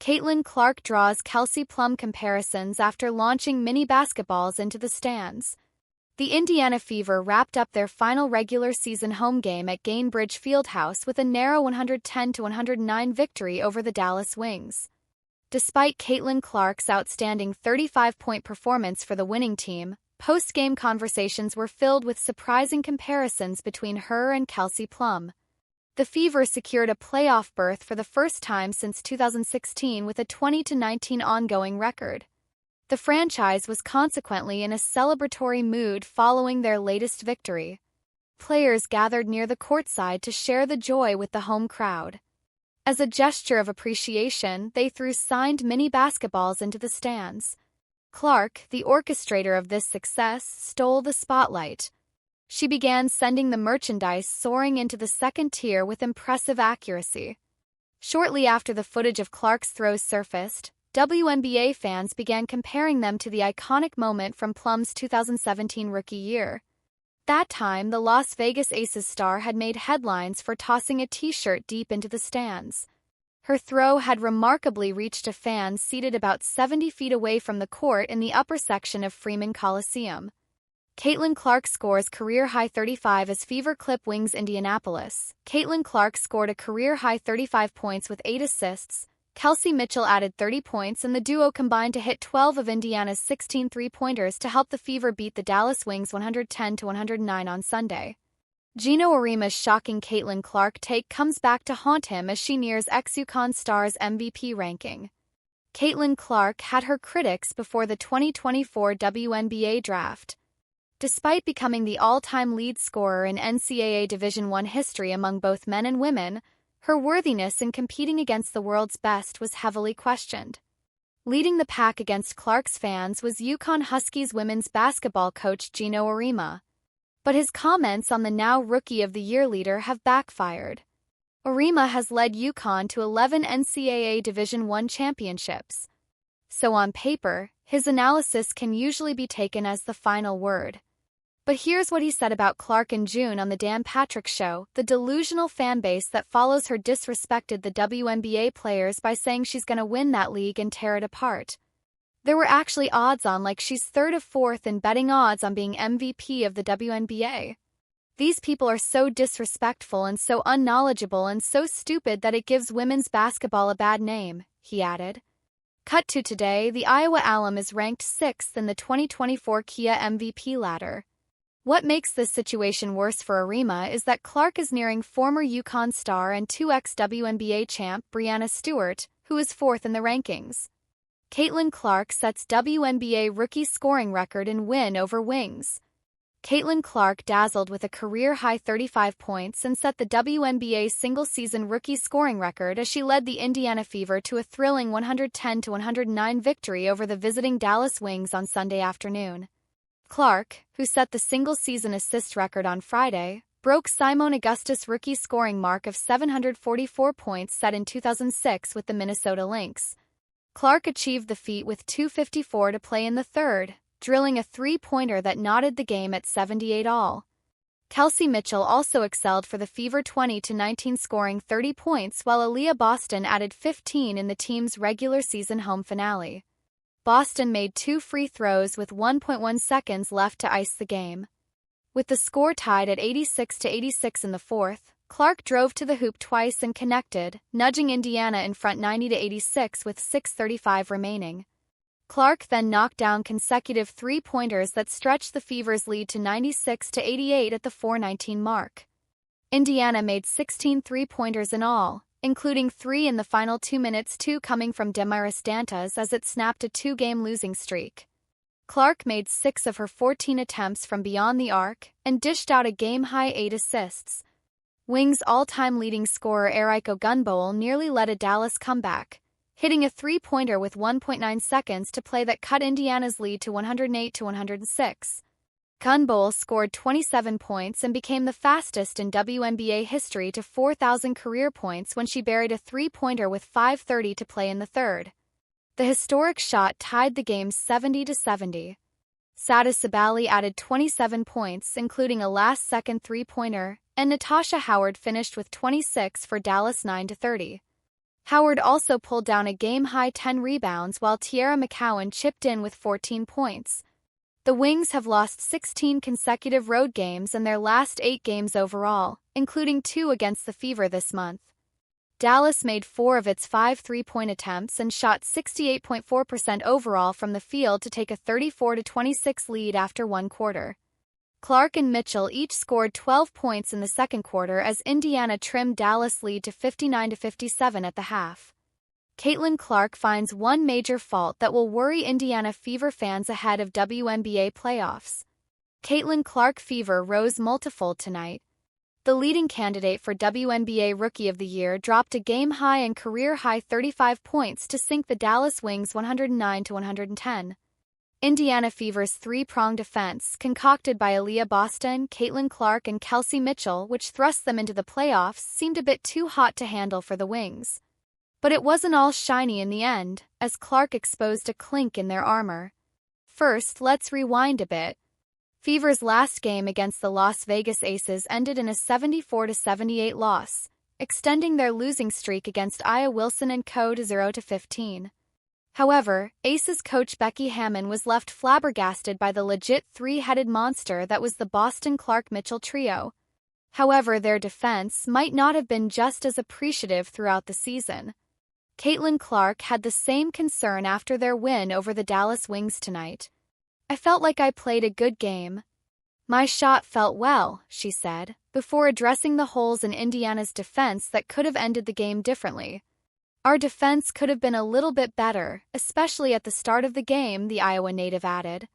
Caitlin Clark draws Kelsey Plum comparisons after launching mini basketballs into the stands. The Indiana Fever wrapped up their final regular season home game at Gainbridge Fieldhouse with a narrow 110-109 victory over the Dallas Wings. Despite Caitlin Clark's outstanding 35-point performance for the winning team, post-game conversations were filled with surprising comparisons between her and Kelsey Plum. The Fever secured a playoff berth for the first time since 2016 with a 20-19 ongoing record. The franchise was consequently in a celebratory mood following their latest victory. Players gathered near the courtside to share the joy with the home crowd. As a gesture of appreciation, they threw signed mini basketballs into the stands. Clark, the orchestrator of this success, stole the spotlight. She began sending the merchandise soaring into the second tier with impressive accuracy. Shortly after the footage of Clark's throws surfaced, WNBA fans began comparing them to the iconic moment from Plum's 2017 rookie year. That time, the Las Vegas Aces star had made headlines for tossing a t-shirt deep into the stands. Her throw had remarkably reached a fan seated about 70 feet away from the court in the upper section of Freeman Coliseum. Caitlin Clark scores career-high 35 as Fever clip wings Indianapolis. Caitlin Clark scored a career-high 35 points with 8 assists. Kelsey Mitchell added 30 points, and the duo combined to hit 12 of Indiana's 16 three-pointers to help the Fever beat the Dallas Wings 110-109 on Sunday. Geno Auriemma's shocking Caitlin Clark take comes back to haunt him as she nears ex-UConn star's MVP ranking. Caitlin Clark had her critics before the 2024 WNBA draft. Despite becoming the all-time lead scorer in NCAA Division I history among both men and women, her worthiness in competing against the world's best was heavily questioned. Leading the pack against Clark's fans was UConn Huskies women's basketball coach Geno Auriemma. But his comments on the now Rookie of the Year leader have backfired. Auriemma has led UConn to 11 NCAA Division I championships. So on paper, his analysis can usually be taken as the final word. But here's what he said about Clark in June on The Dan Patrick Show. The delusional fanbase that follows her disrespected the WNBA players by saying she's gonna win that league and tear it apart. There were actually odds on like she's third or fourth in betting odds on being MVP of the WNBA. These people are so disrespectful and so unknowledgeable and so stupid that it gives women's basketball a bad name, he added. Cut to today, the Iowa alum is ranked 6th in the 2024 Kia MVP ladder. What makes this situation worse for Auriemma is that Clark is nearing former UConn star and 2x WNBA champ Breanna Stewart, who is 4th in the rankings. Caitlin Clark sets WNBA rookie scoring record in win over wings. Caitlin Clark dazzled with a career-high 35 points and set the WNBA single-season rookie scoring record as she led the Indiana Fever to a thrilling 110-109 victory over the visiting Dallas Wings on Sunday afternoon. Clark, who set the single-season assist record on Friday, broke Simone Augustus' rookie scoring mark of 744 points set in 2006 with the Minnesota Lynx. Clark achieved the feat with 2:54 to play in the third, drilling a three-pointer that knotted the game at 78 all. Kelsey Mitchell also excelled for the Fever 20-19 scoring 30 points while Aaliyah Boston added 15 in the team's regular season home finale. Boston made 2 free throws with 1.1 seconds left to ice the game. With the score tied at 86-86 in the fourth, Clark drove to the hoop twice and connected, nudging Indiana in front 90-86 with 6:35 remaining. Clark then knocked down consecutive three-pointers that stretched the Fever's lead to 96-88 at the 4:19 mark. Indiana made 16 three-pointers in all, including 3 in the final 2 minutes, 2 coming from Demaris Dantas as it snapped a 2-game losing streak. Clark made 6 of her 14 attempts from beyond the arc and dished out a game-high 8 assists. Wings' all-time leading scorer Eriko Gunbowl nearly led a Dallas comeback, hitting a three-pointer with 1.9 seconds to play that cut Indiana's lead to 108-106. Gunbowl scored 27 points and became the fastest in WNBA history to 4,000 career points when she buried a three-pointer with 5:30 to play in the third. The historic shot tied the game 70-70. Sada Sabali added 27 points, including a last-second three-pointer, and Natasha Howard finished with 26 for Dallas 9-30. Howard also pulled down a game-high 10 rebounds while Tierra McCowan chipped in with 14 points. The Wings have lost 16 consecutive road games in their last 8 games overall, including 2 against the Fever this month. Dallas made 4 of its 5 three-point attempts and shot 68.4% overall from the field to take a 34-26 lead after one quarter. Clark and Mitchell each scored 12 points in the second quarter as Indiana trimmed Dallas' lead to 59-57 at the half. Caitlin Clark finds one major fault that will worry Indiana Fever fans ahead of WNBA playoffs. Caitlin Clark Fever rose multifold tonight. The leading candidate for WNBA Rookie of the Year dropped a game-high and career-high 35 points to sink the Dallas Wings 109-110. Indiana Fever's three-pronged defense, concocted by Aaliyah Boston, Caitlin Clark, and Kelsey Mitchell, which thrust them into the playoffs, seemed a bit too hot to handle for the Wings. But it wasn't all shiny in the end, as Clark exposed a clink in their armor. First, let's rewind a bit. Fever's last game against the Las Vegas Aces ended in a 74-78 loss, extending their losing streak against Aya Wilson and co. to 0-15. However, Aces coach Becky Hammon was left flabbergasted by the legit three-headed monster that was the Boston Clark-Mitchell trio. However, their defense might not have been just as appreciative throughout the season. Caitlin Clark had the same concern after their win over the Dallas Wings tonight. "I felt like I played a good game. My shot felt well," she said, before addressing the holes in Indiana's defense that could have ended the game differently. "Our defense could have been a little bit better, especially at the start of the game," the Iowa native added.